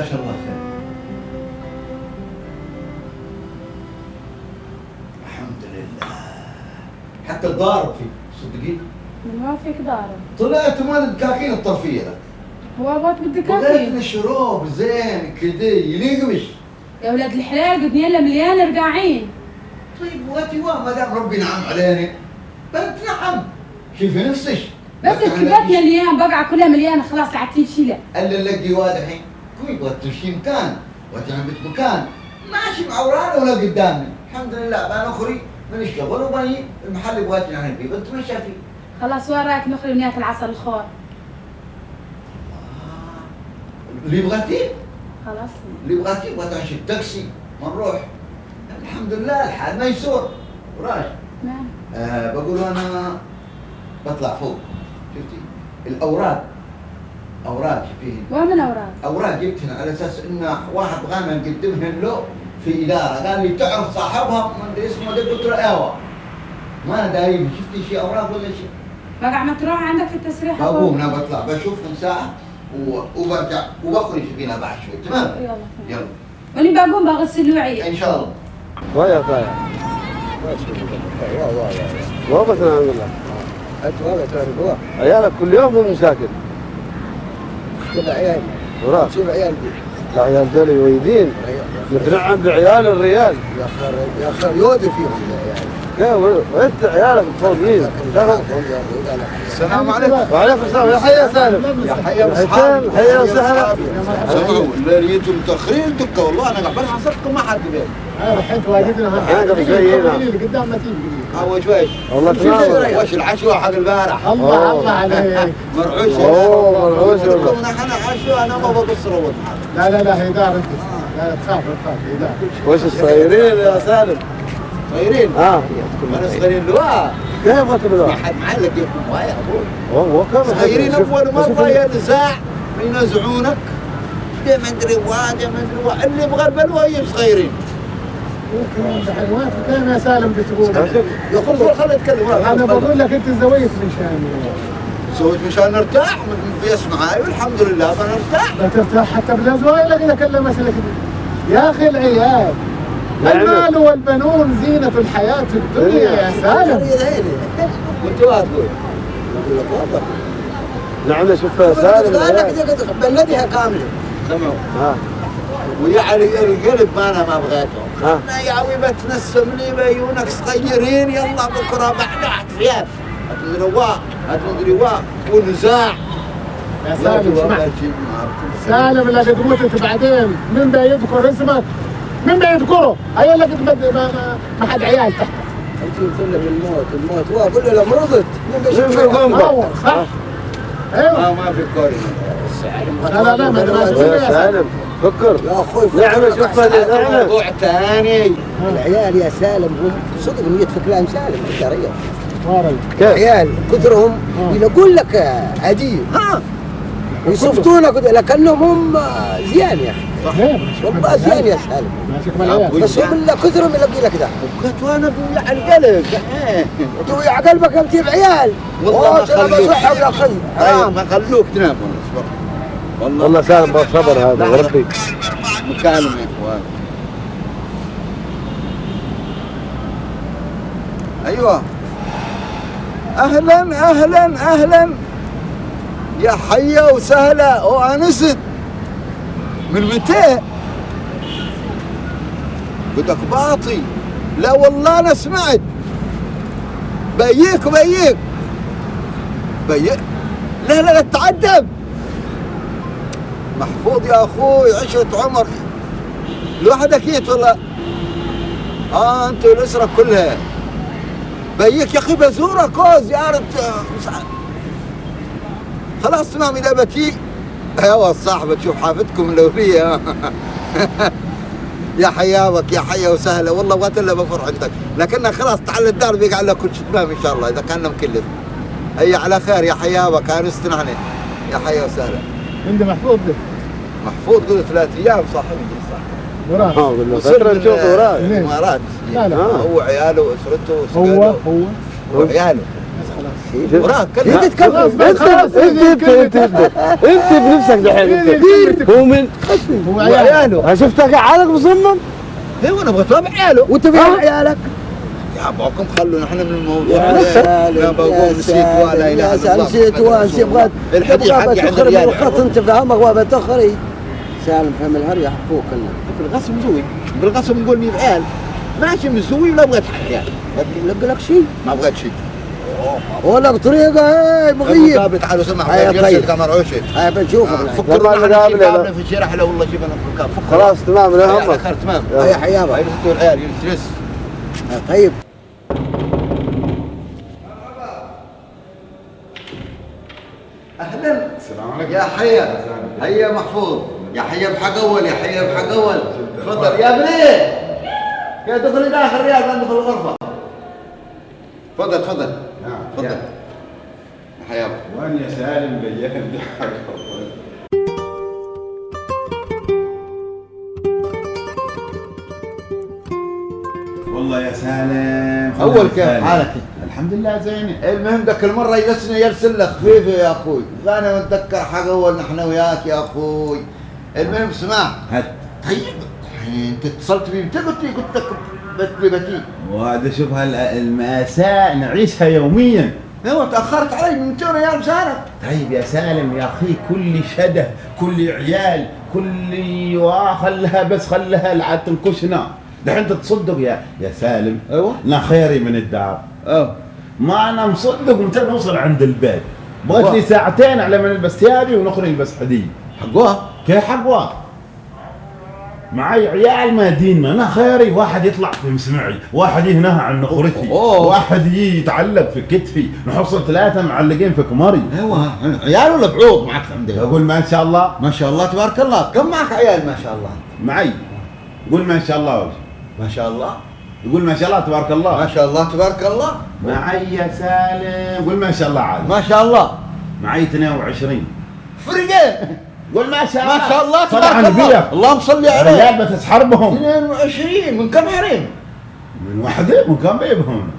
جزاك الله خير. الحمد لله. حتى الضارب فيك صدقين؟ ما فيك ضارب. طلعت مال الدكاكين الطرفيه لك. هو ابوك بالدكاكين. بغيت الشروب زين كذا يليق بش. يا ولاد الحلال قدنيا مليانه رقاعين. طيب واتي ما دام ربي نعم علينا بنت نعم شوفي نفسك. بس كبتنا اليوم بقعه كلها مليانه خلاص قاعد تشيلها. الا نلقي واد الحين كوي بغيت تمشي مكان وتعمل مكان ماشي مع ورانا ولا قدامنا. الحمد لله بان اخري من الشغل وبني المحل اللي بغيت نعمل فيه بنتمشى فيه. خلاص وين رايك نخرج ونيات العسل الخور؟ اللي بغيتيه؟ خلاص اللي بغيتيه بغيت امشي التاكسي ونروح. الحمد لله الحال ميسور وراش. نعم. بقول انا بطلع فوق شفتي الاوراق اوراق شوفيهن. ومن اوراق؟ اوراق جبتهن على اساس ان واحد بغانا نقدمهن له في اداره قال لي تعرف صاحبها ما ادري اسمه قلت له ايوه ما انا دايم شفتي شيء اوراق ولا شيء. بقع ما تروح عندك في التسريح. بقوم انا بطلع بشوفهم ساعه وبرجع وبخرج فينا بعد شوي. تمام يلا يلا واني بقوم بغسل الوعي ان شاء الله. ويا طايع والله الحمد لله. انت والله تعرف عيالك كل يوم هم مساكن. شوف عيال وراك شوف عيال العيال دول ويدين متنعم بعيال الريال. يا اخي يودي فيهم يعني. وانت عيالك فاضيين. السلام عليكم. وعليكم السلام. يا حي يا سالم. يا حي يا اصحابي. حي وسهلا. سمعوا اللي يجوا متاخرين دكه والله انا قبل حصلتكم ما حد بيه. الحين تواجدنا اللي قدام ما تيجي. اول شوي والله تمام. وش العشوه حق البارح. الله عليك. مرعوش. اوه مرعوش. نحن عشوه انا ما ببص روض. لا هيدار انت. لا تخاف هيدار. وش الصغيرين يا سالم؟ صغيرين؟ انا صغيرين لواء. كيف ما تبغى؟ ما حد معلق يكون وايا ابوي. هو كم صغيرين اول مره ينزاع ينزعونك يا ما ادري واد يا ما ادري اللي يبغى بالوي صغيرين. ممكن حيوانات كيف يا سالم بتقول؟ يقول خليني اتكلم. انا بقول لك انت زويت مشان سويت مشان نرتاح بيسمع ايوه الحمد لله بنرتاح. لا ترتاح حتى بالازواج لك اكلم مسألة يا اخي العيال المال والبنون زينة الحياة الدنيا يا سالم. وانت ما تقول؟ نعم شوف سالم. بلدها كاملة. سمعوا. ويعني القلب ما بغيته. انا يا عمي بتنسم لي بعيونك صغيرين يلا بكره بعد احتفال. هتدري وا ونزاع. يا سالم اسمع. سالم لا قد متت بعدين من بيذكر اسمك؟ من بيذكره؟ هيا لك ما حد عيال تحت. انت قلت له الموت وقول له مرضت من صح؟ ايوه ما في كوري. لا ما سالم فكر يا اخوي. نعمة شوف هذا موضوع ثاني. العيال يا سالم هم صدق نية في كلام سالم الشرعية. كيف؟ عيال كثرهم يقول لك عجيب ويصفتونك لكنهم هم زيان يا اخي. صحيح والله زيان يا سالم. بس هم الا كثرهم يلقي لك ده. وكنت وانا بويع القلب. تويع قلبك انت بعيال. والله ما خلوك. يا اخي. ما خلوك تنام والله سالم بالصبر هذا وربي. مكالمة يا اخوان. ايوه اهلا يا حيا وسهلا وانست. من متى؟ بدك باطي. لا والله انا سمعت. بيك لا تعدم. محفوظ يا اخوي عشرة عمر لوحدك جيت والله. انت والاسره كلها. بيك يا اخي بزورك زياره خلاص تمام اذا بتي ايوه الصاحبه تشوف حافتكم الاوليه. يا حياك يا حيا وسهلا والله بغيت الا بفرح عندك لكنك خلاص تعال الدار بيقع لك كل شيء تمام ان شاء الله اذا كان مكلف. هيا على خير يا حياك انستنعني يا حيا وسهلا. عندي محفوظ ده. محفوظ قبل 3 ايام صاحبي وراك. فترة نشوف وراك. الامارات. لا هو عياله واسرته هو وعياله. بس خلاص. وراك انت كلها تكفي انت بنفسك دحين هو من هو عياله شفتك عيالك مصمم ايوه انا ابغى اتابع عياله وانت فين عيالك؟ يا ابوكم خلوا نحن من الموضوع يا بقول نسيت ولا اله الا الله نسيت وانسي بغات الحديث حقي عند الرجال الخط انت فاهم غوابة تخري سالم فهم الهري يحفوك كلنا بالغصب مسوي بالغصب نقول مي بعيال ماشي مسوي ولا بغيت عيال لقى لك شيء ما بغيت شيء ولا بطريقة هاي مغيب قابل تعالوا سمع هيا جلسة طيب. كاميرا عوشي هاي بنشوفه بالعين فكرنا قابلنا في الشارع لا والله جيبنا في الكاب خلاص تمام لا يلا همك خير تمام هيا حيابة هاي بس العيال يجلس طيب اهلا السلام عليكم يا حيا هيا محفوظ يا حيا بحق اول يا حيا بحق اول تفضل يا بنيه يا دخلي داخل رياض ندخل الغرفه تفضل تفضل تفضل يا حيا وين يا سالم بيان والله يا سالم اول كيف حالك؟ الحمد لله زين. المهم ذاك المره يجلسني يرسل لك خفيفه يا اخوي فانا متذكر حق اول نحن وياك يا اخوي. المهم اسمع هات طيب انت اتصلت بي متى قلت لك بتي وهذا شوف المأساة نعيشها يوميا. ايوه تاخرت علي من 200 ريال بسعرك. طيب يا سالم يا اخي كل شده كل عيال كل خلها بس خلها لعاد تنكشنا. دحين انت تصدق يا سالم. ايوه انا خيري من الدار. ما انا مصدق متى نوصل عند البيت. بغيت لي ساعتين على ما نلبس ثيابي ونخرج نلبس حديد. حقوها كيف حقوها؟ معي عيال ما ديننا، انا خيري واحد يطلع في مسمعي، واحد يهنها عن نخرتي، واحد يجي يتعلق في كتفي، نحصل 3 معلقين في كمري. ايوه عيال ولا بعوض معك عندك؟ اقول ما شاء الله. ما شاء الله تبارك الله. كم معك عيال ما شاء الله؟ معي. قول ما شاء الله وجه. ما شاء الله. يقول ما شاء الله تبارك الله. ما شاء الله تبارك الله. معي يا سالم. قول ما شاء الله عاد. ما شاء الله. معي 22. فرقين. قول ما شاء الله. ما شاء الله صل تبارك على الله. نبيك. اللهم صل عليه. الرجال بتسحربهم. 22 من كم حريم؟ من واحدة من كم بيبهم؟